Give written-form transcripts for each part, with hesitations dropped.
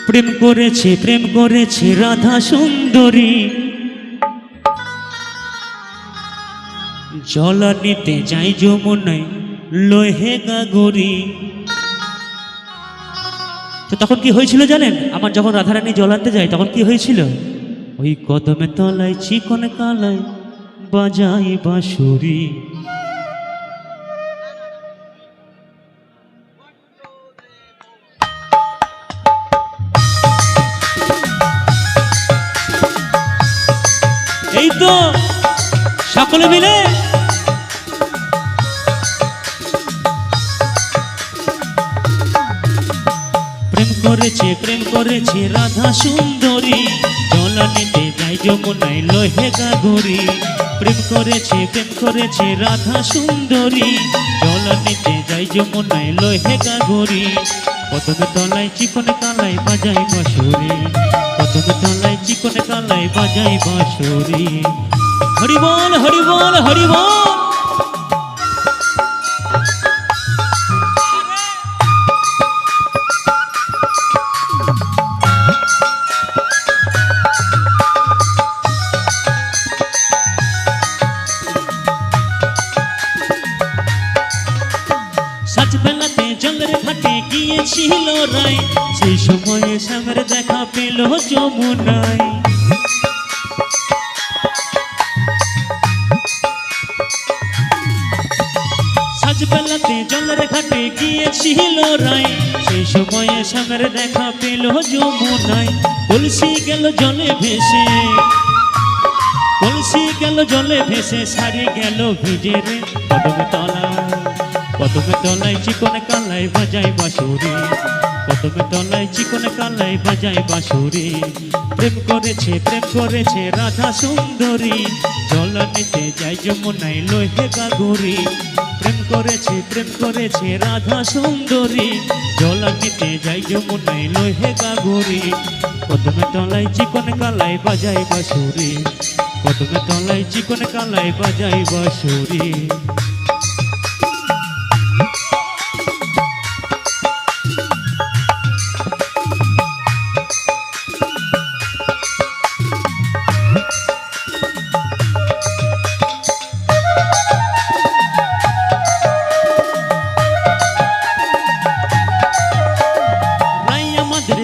প্রেম করেছে রাধা সুন্দরী, জল নিতে যাই যমুনায় লোহে গাগরি। তো তখন কি হয়েছিল জানেন? আমার যখন রাধারানী জল আনতে যায় তখন কি হয়েছিল? ওই কদমে তলায় চিকন কালায় বাজাই বাঁশুরি। এই তো সকলে মিলে প্রেম করেছে রাধা সুন্দরী, জল নিতে যাই যমুনায় লোহে গাগরি। প্রেম করেছে রাধা সুন্দরী, জল নিতে যাই যমুনায় লোহে গাগরি। কদমে তলায় চিকন কালাই বাজাই বাঁশুরি, কদমে তলায় চিকন কালাই বাজাই বাঁশুরি। হরি বল হরি বল হরি বল। সাজবেলাতে জলের ঘাটে গিয়েছিল রায়, সেই সময়ে শ্যামের দেখা পেল যমুনায়। সাজবেলাতে জলের ঘাটে গিয়েছিল রায়, সেই সময়ে শ্যামের দেখা পেল যমুনায়। কলসি গেল জলে ভেসে, কলসি গেল জলে ভেসে, শাড়ি গেল ভিজে রে। কদমে তলায় চিকন কালাই বাজাই বাঁশুরি, কদমে তলায় চিকন কালাই বাজাই বাঁশুরি। প্রেম করেছে রাধা সুন্দরী, জল নিতে যাই যমুনায় লোহে গাগরি। প্রেম করেছে রাধা সুন্দরী, জল নিতে যাই যমুনায় লোহে গাগরি। কদমে তলায় চিকন কালাই বাজাই বাঁশুরি, কদমে তলায় চিকন কালাই বাজাই বাঁশুরি।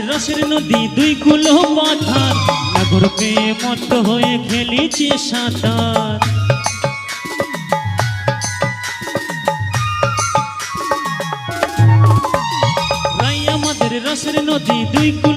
রসের নদী দুই কুলো পাথার, নাগর পেয়ে মত্ত হয়ে খেলেছে সাঁতার। রাই আমাদের রসের নদী দুই কুলো